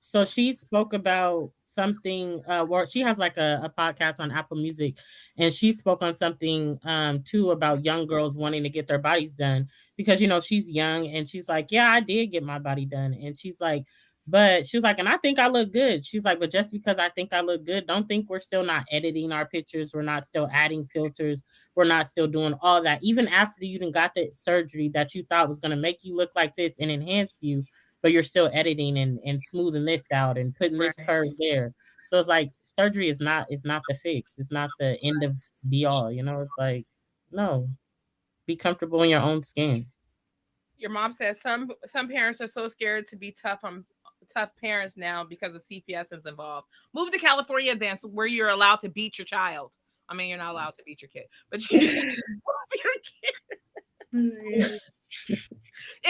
So she spoke about something, where she has like a podcast on Apple Music, and she spoke on something too about young girls wanting to get their bodies done because she's young, and she's like, yeah, I did get my body done, and she's like, But she was like, and I think I look good. She's like, but just because I think I look good, don't think we're still not editing our pictures. We're not still adding filters. We're not still doing all that. Even after you done got that surgery that you thought was going to make you look like this and enhance you, but you're still editing and smoothing this out and putting this curve there. So it's like surgery is not the fix. It's not the end of be all. You know, it's like, no, be comfortable in your own skin. Your mom says some parents are so scared to be tough parents now because of CPS is involved. Move to California then, so where you're allowed to beat your child. I mean, you're not allowed to beat your kid, but you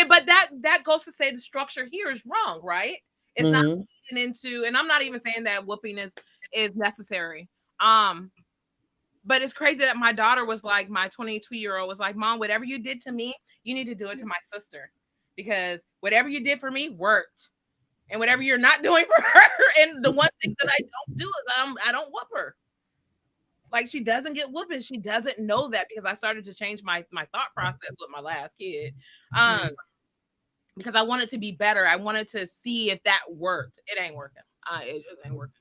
but that goes to say the structure here is wrong, right? It's not into, and I'm not even saying that whooping is necessary. But it's crazy that my daughter was like, my 22-year-old was like, Mom, whatever you did to me, you need to do it to my sister, because whatever you did for me worked, and whatever you're not doing for her, and the one thing that I don't do is I don't whoop her. Like, she doesn't get whooping. She doesn't know that, because I started to change my thought process with my last kid. Because I wanted to be better. I wanted to see if that worked. It ain't working. It just ain't working.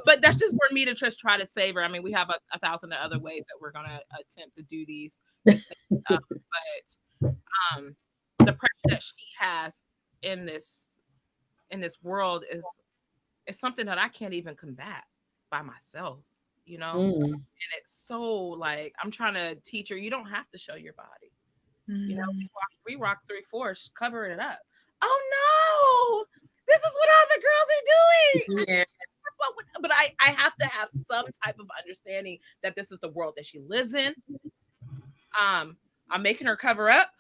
But that's just for me to just try to save her. I mean, we have a thousand other ways that we're gonna attempt to do these things, but the pressure that she has in this world is something that I can't even combat by myself, you know. And it's so, like, I'm trying to teach her, you don't have to show your body. You know, we rock 3/4, covering it up. Oh no, this is what all the girls are doing. Yeah. But I have to have some type of understanding that this is the world that she lives in. I'm making her cover up.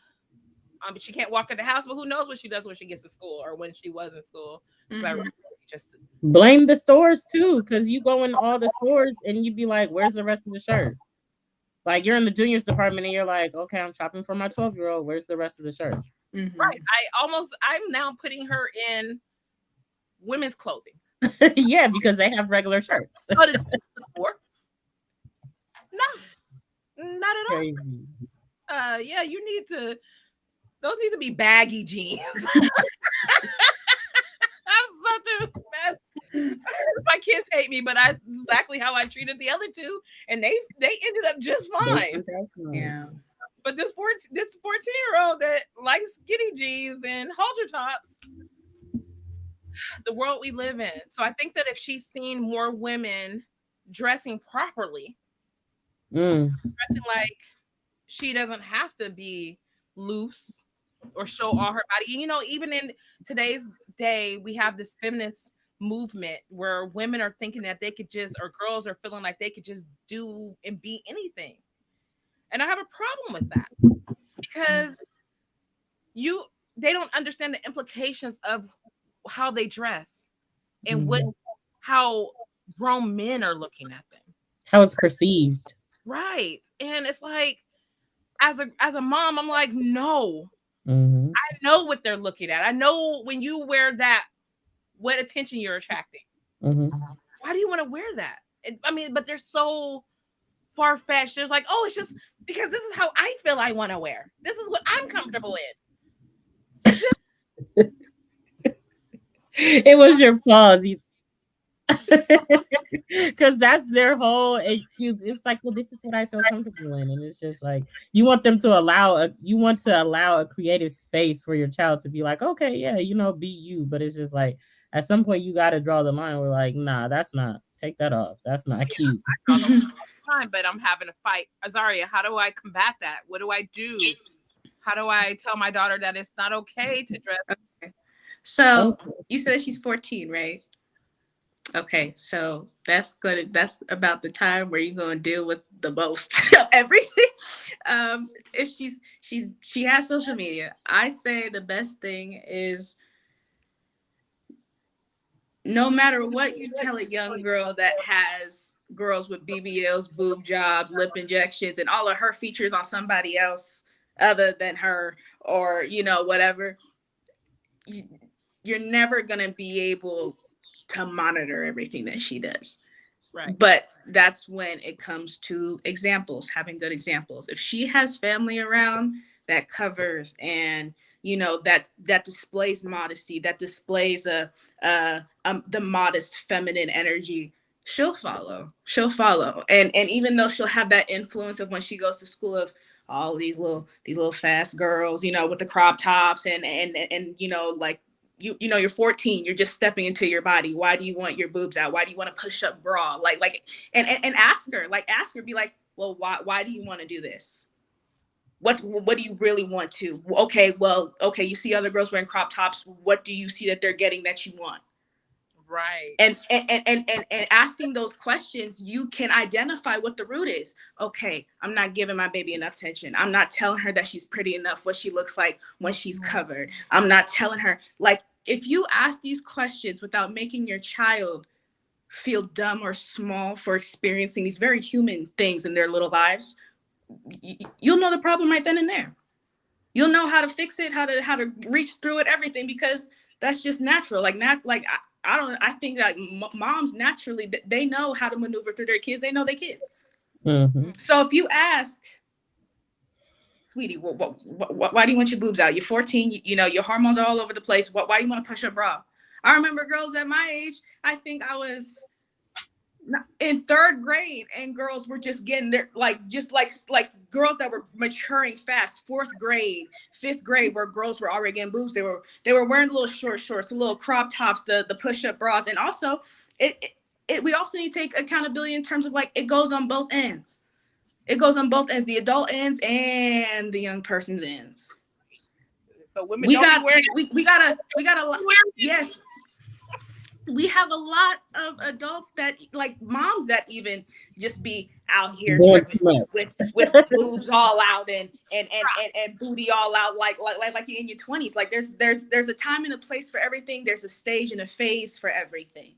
But she can't walk in the house. But who knows what she does when she gets to school, or when she was in school. I really just blame the stores too, because you go in all the stores and you be like, "Where's the rest of the shirt?" Like, you're in the juniors department and you're like, "Okay, I'm shopping for my 12-year-old. Where's the rest of the shirt?" Right. I'm now putting her in women's clothing. Yeah, because they have regular shirts. No, not at all. Crazy. Yeah, you need to. Those need to be baggy jeans. I'm such a mess. My kids hate me, but that's exactly how I treated the other two, and they ended up just fine. Yeah. But this 14-year-old that likes skinny jeans and halter tops, the world we live in. So I think that if she's seen more women dressing properly, dressing like she doesn't have to be loose or show all her body. You know, even in today's day, we have this feminist movement where women are thinking that they could just, or girls are feeling like they could just do and be anything. And I have a problem with that, because they don't understand the implications of how they dress and how grown men are looking at them. How it's perceived. Right. And it's like, as a mom, I'm like, no. I know what they're looking at. I know when you wear that, what attention you're attracting. Why do you want to wear that? I mean, but they're so far-fetched. There's like, oh, it's just because this is how I feel I want to wear. This is what I'm comfortable in. It was your pause. Because that's their whole excuse. It's like, well, this is what I feel comfortable in. And it's just like, you want to allow a creative space for your child to be like, okay, yeah, you know, be you. But it's just like, at some point you got to draw the line. We're like, nah, that's not, take that off. That's not cute. I draw the line all the time, but I'm having a fight. Azaria, how do I combat that? What do I do? How do I tell my daughter that it's not okay to dress? Okay. So you said she's 14, right? Okay, so that's about the time where you're gonna deal with the most of everything. If she has social media, I'd say the best thing is, no matter what you tell a young girl that has girls with BBLs, boob jobs, lip injections, and all of her features on somebody else other than her, or, you know, whatever, you're never gonna be able to monitor everything that she does. Right. But that's when it comes to examples, having good examples. If she has family around that covers and that displays modesty, that displays the modest feminine energy, she'll follow. She'll follow. And even though she'll have that influence of when she goes to school of all these little fast girls, with the crop tops and like you're 14, you're just stepping into your body. Why do you want your boobs out? Why do you want to push up bra? And ask her, be like, well, why do you want to do this? What do you really want to? Okay, you see other girls wearing crop tops. What do you see that they're getting that you want? Right. And asking those questions, you can identify what the root is. Okay, I'm not giving my baby enough attention. I'm not telling her that she's pretty enough, what she looks like when she's covered. I'm not telling her, like, if you ask these questions without making your child feel dumb or small for experiencing these very human things in their little lives, you'll know the problem right then and there. You'll know how to fix it, how to reach through it, everything, because that's just natural. I think that moms naturally, they know how to maneuver through their kids. They know their kids. Mm-hmm. So if you ask, sweetie, why do you want your boobs out? You're 14, your hormones are all over the place. Why do you want to push your bra? I remember girls at my age, I think I was in third grade, and girls were just getting there, like girls that were maturing fast. Fourth grade, fifth grade, where girls were already getting boobs. They were wearing little short shorts, the little crop tops, the push-up bras. And also we also need to take accountability in terms of, like, it goes on both ends. It goes on both ends, the adult ends and the young person's ends. So women we gotta yes. We have a lot of adults that, like, moms that even just be out here tripping with boobs all out and booty all out, like you're in your 20s. Like, there's a time and a place for everything. There's a stage and a phase for everything.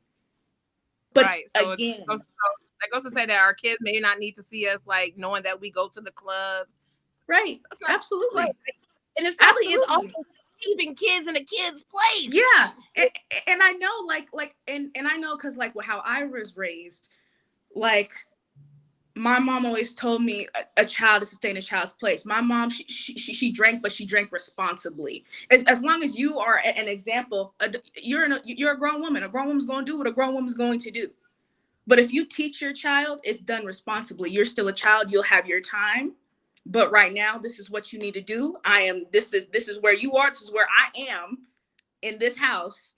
But right. So again, that goes to say that our kids may not need to see us, like, knowing that we go to the club. Right. Absolutely. Right. And it's probably is also keeping kids in a kid's place. Yeah. And I know, and I know, because, like, how I was raised, like, my mom always told me a child is to stay in a child's place. My mom, she drank, but she drank responsibly. As long as you are an example, you're a grown woman. A grown woman's going to do what a grown woman's going to do. But if you teach your child, it's done responsibly. You're still a child. You'll have your time. But right now, this is what you need to do. This is where you are. This is where I am in this house.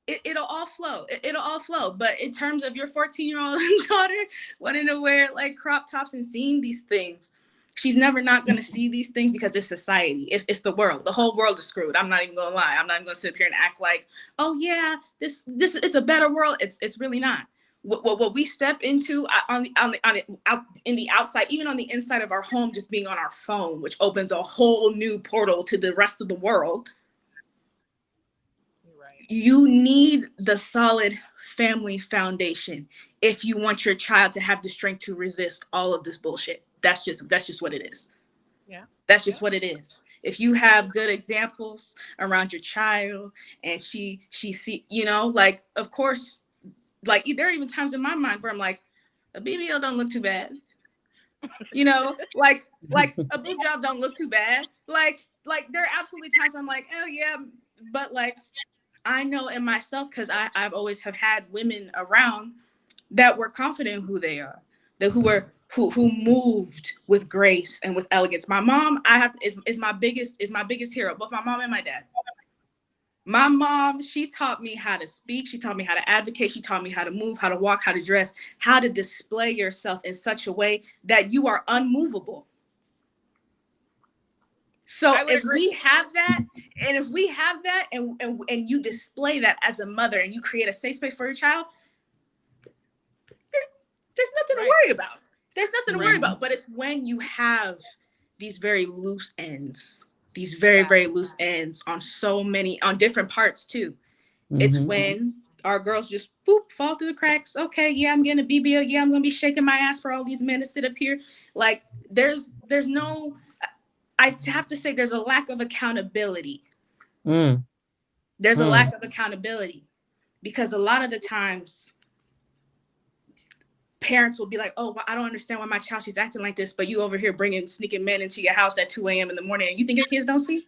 It'll all flow. It'll all flow. But in terms of your 14-year-old daughter wanting to wear, like, crop tops and seeing these things, she's never not going to see these things, because it's society. It's the world. The whole world is screwed. I'm not even going to lie. I'm not even going to sit up here and act like, oh yeah, this it's a better world. It's really not. What we step into on the outside, even on the inside of our home, just being on our phone, which opens a whole new portal to the rest of the world. Right. You need the solid family foundation if you want your child to have the strength to resist all of this bullshit. That's just what it is. Yeah. That's just what it is. If you have good examples around your child, and she see, like, of course, like, there are even times in my mind where I'm like, a BBL don't look too bad. Like a boob job don't look too bad. Like there are absolutely times where I'm like, oh yeah, but, like, I know in myself, because I've always have had women around that were confident in who they are, that who moved with grace and with elegance. My mom, is my biggest hero, both my mom and my dad. My mom, she taught me how to speak. She taught me how to advocate. She taught me how to move, how to walk, how to dress, how to display yourself in such a way that you are unmovable. So if we have that, and you display that as a mother, and you create a safe space for your child, there's nothing to worry about. There's nothing to worry about. But it's when you have these very loose ends, very loose ends on different parts too. Mm-hmm. It's when our girls just fall through the cracks. Okay, yeah, I'm getting a BBL. Yeah, I'm gonna be shaking my ass for all these men to sit up here. Like, there's no. I have to say, there's a lack of accountability. There's a lack of accountability, because a lot of the times parents will be like, oh, well, I don't understand why my child, she's acting like this, but you over here sneaking men into your house at 2 a.m. in the morning. You think your kids don't see?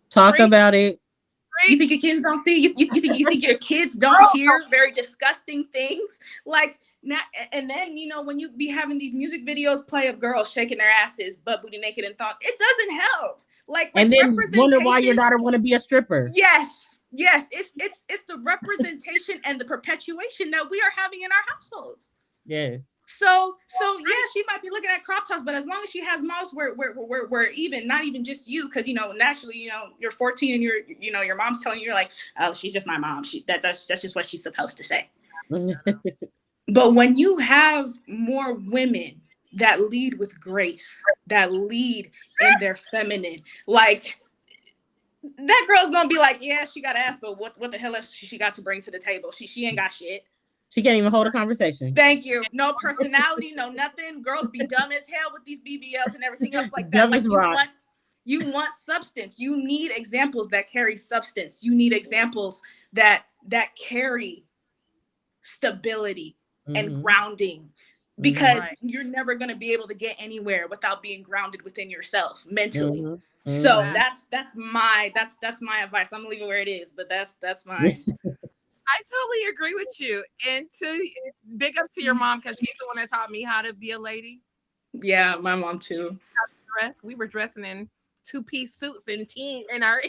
Talk about it. You think your kids don't see? You think your kids don't hear very disgusting things? Like, not, and then, you know, when you be having these music videos play of girls shaking their asses, butt booty naked and thong, it doesn't help. Like And then wonder why your representation. daughter want to be a stripper. Yes, it's the representation and the perpetuation that we are having in our households. Yes. So yeah, she might be looking at crop tops, but as long as she has moms, we're even, not even just you, because, you know, naturally, you know, you're 14 and your mom's telling you, you're like, oh, she's just my mom. That's just what she's supposed to say. But when you have more women that lead with grace, that lead in their feminine, like, that girl's gonna be like, yeah, she got ass, but what the hell else she got to bring to the table? She ain't got shit. She can't even hold a conversation. Thank you. No personality, no nothing. Girls be dumb as hell with these BBLs and everything else like that. Dumb Like, as rock. you want substance. You need examples that carry substance. You need examples that carry stability and grounding, because you're never going to be able to get anywhere without being grounded within yourself mentally. So that's my advice. I'm gonna leave it where it is, but that's mine. I totally agree with you. And to big ups to your mom, because she's the one that taught me how to be a lady. Yeah, my mom too. We were dressing in 2-piece suits and in our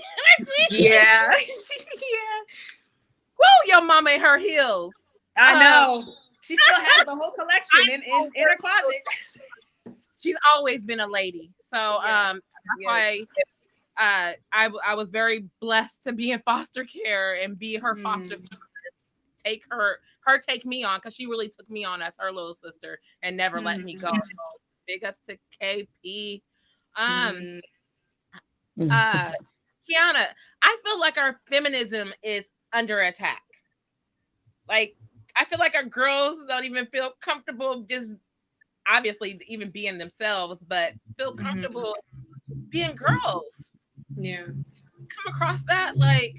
yeah. Woo, your mama and her heels. I know. She still has the whole collection in her closet. She's always been a lady. So that's why I was very blessed to be in foster care and be her foster take me on, because she really took me on as her little sister and never let me go. So big ups to KP. Kiana, I feel like our feminism is under attack. Like, I feel like our girls don't even feel comfortable just obviously even being themselves, but feel comfortable being girls. Yeah. Come across that? Like,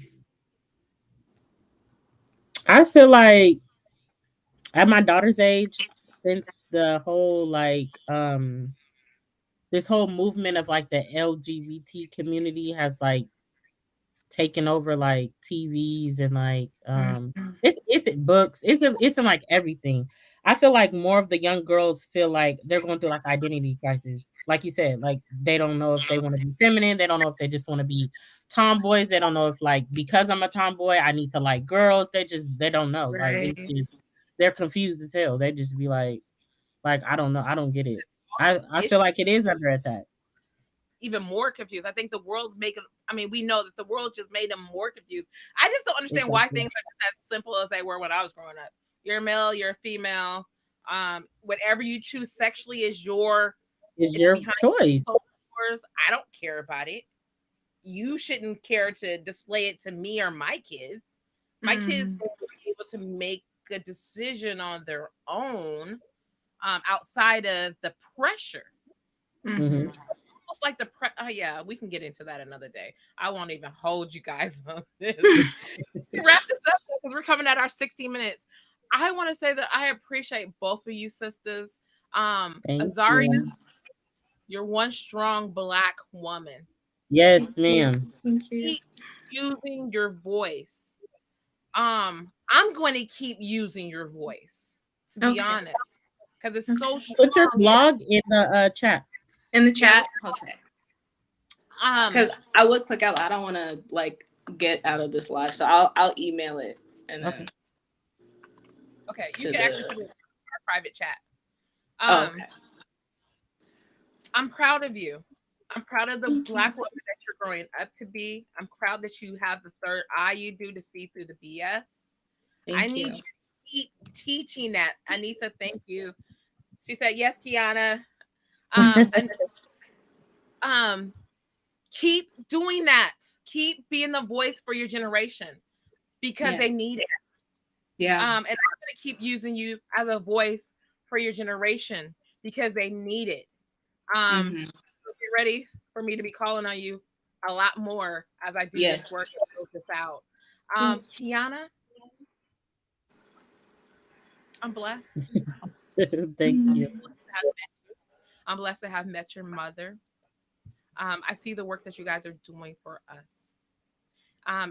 I feel like at my daughter's age, since the whole this whole movement of like the LGBT community has like taken over like TVs and like it's in books, it's in like everything. I feel like more of the young girls feel like they're going through like identity crisis. Like you said, like they don't know if they want to be feminine, they don't know if they just want to be tomboys, they don't know if like because I'm a tomboy I need to like girls. They don't know. Like it's just they're confused as hell. They just be like I don't know, I don't get it. I feel like it is under attack. Even more confused. I think the world's making, we know that the world just made them more confused. I just don't understand why things are as simple as they were when I was growing up. You're a male, you're a female. Whatever you choose sexually is your choice. I don't care about it. You shouldn't care to display it to me or my kids. My kids will be able to make a decision on their own, outside of the pressure. Almost like we can get into that another day. I won't even hold you guys on this. Wrap this up because we're coming at our 60 minutes. I want to say that I appreciate both of you sisters. Azaria, you're one strong Black woman. Yes, ma'am. Thank you. Keep using your voice. I'm going to keep using your voice, to be honest, because it's so strong. Put your blog in the chat. In the chat? Okay. Because I would click out. I don't want to like get out of this live, so I'll email it and then. Okay, you can actually put it in our private chat. Okay. I'm proud of you. I'm proud of the Black woman that you're growing up to be. I'm proud that you have the third eye you do to see through the BS. I need you to keep teaching that. Anissa, thank you. She said, yes, Kiana. Keep doing that. Keep being the voice for your generation, because they need it. Yeah. And I'm going to keep using you as a voice for your generation because they need it. Get ready for me to be calling on you a lot more as I do this work and build this out. Kiana, I'm blessed. Thank you. I'm blessed to have met your mother. I see the work that you guys are doing for us.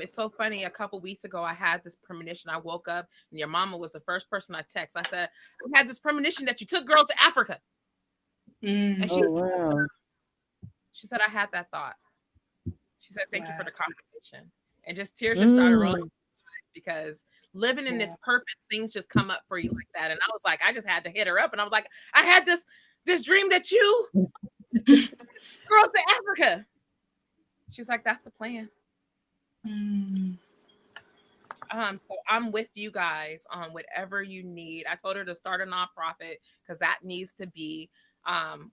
It's so funny. A couple weeks ago, I had this premonition. I woke up and your mama was the first person I text. I said, I had this premonition that you took girls to Africa. And Oh, wow. she said, I had that thought. She said, thank you for the conversation. And just tears just started rolling because living in this purpose, things just come up for you like that. And I was like, I just had to hit her up. And I was like, I had this dream that you girls to Africa. She's like, that's the plan. So I'm with you guys on whatever you need. I told her to start a nonprofit because that needs to be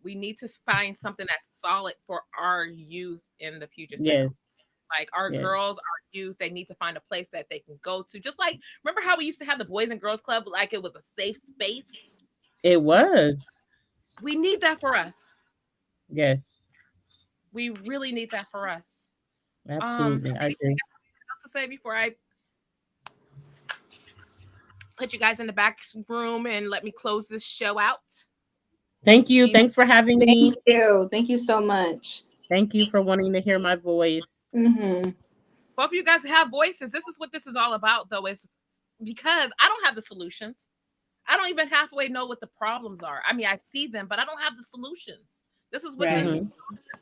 we need to find something that's solid for our youth in the future. Yes. Like our girls, our youth, they need to find a place that they can go to. Just like, remember how we used to have the Boys and Girls Club, like it was a safe space? It was. We need that for us. Yes. We really need that for us. Absolutely. I agree. Anything else to say before I put you guys in the back room and let me close this show out? Thank you. Thanks for having me. Thank you. Thank you so much. Thank you for wanting to hear my voice. Both of you guys have voices. This is what this is all about, though, is because I don't have the solutions. I don't even halfway know what the problems are. I mean, I see them, but I don't have the solutions. This is what this is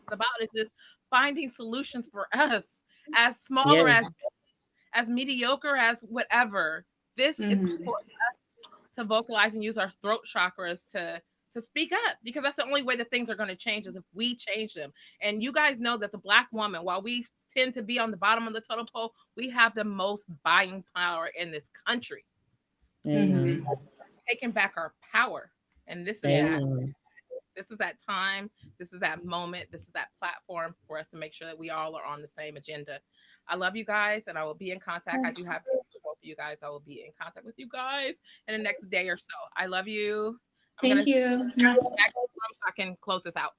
about, is just finding solutions for us, as small or as mediocre as whatever. This is for us to vocalize and use our throat chakras to speak up, because that's the only way that things are going to change, is if we change them. And you guys know that the Black woman, while we tend to be on the bottom of the totem pole, we have the most buying power in this country. Taking back our power. And this is that. This is that time. This is that moment. This is that platform for us to make sure that we all are on the same agenda. I love you guys, and I will be in contact. I do have both of you guys. I will be in contact with you guys in the next day or so. I love you. Thank you. So I can close this out.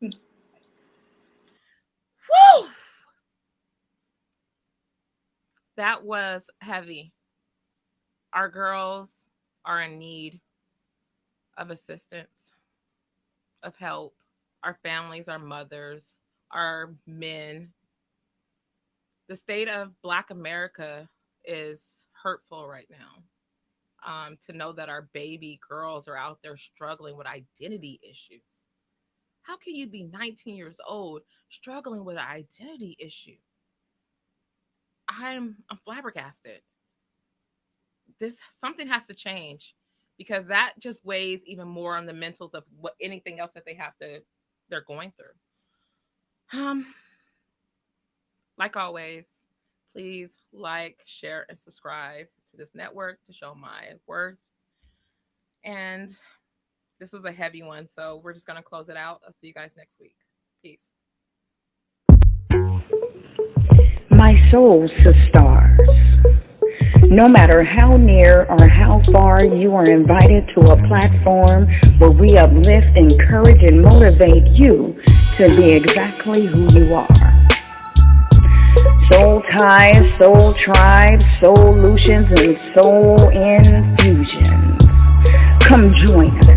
Woo! That was heavy. Our girls are in need of assistance, of help. Our families, our mothers, our men. The state of Black America is hurtful right now. To know that our baby girls are out there struggling with identity issues. How can you be 19 years old struggling with an identity issue? I'm flabbergasted. Something has to change, because that just weighs even more on the mentals of what anything else that they're going through. Like always, please like, share, and subscribe to this network to show my worth. And this was a heavy one, so we're just going to close it out. I'll see you guys next week. Peace. My soul stars. No matter how near or how far, you are invited to a platform where we uplift, encourage, and motivate you to be exactly who you are. Soul ties, soul tribes, solutions, and soul infusions. Come join us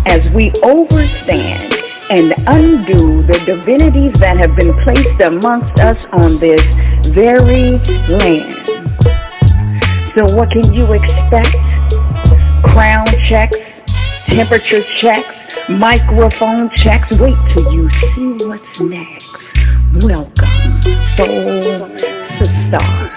as we overstand and undo the divinities that have been placed amongst us on this very land. So what can you expect? Crown checks, temperature checks, microphone checks. Wait till you see what's next. Welcome, Soul to Stars.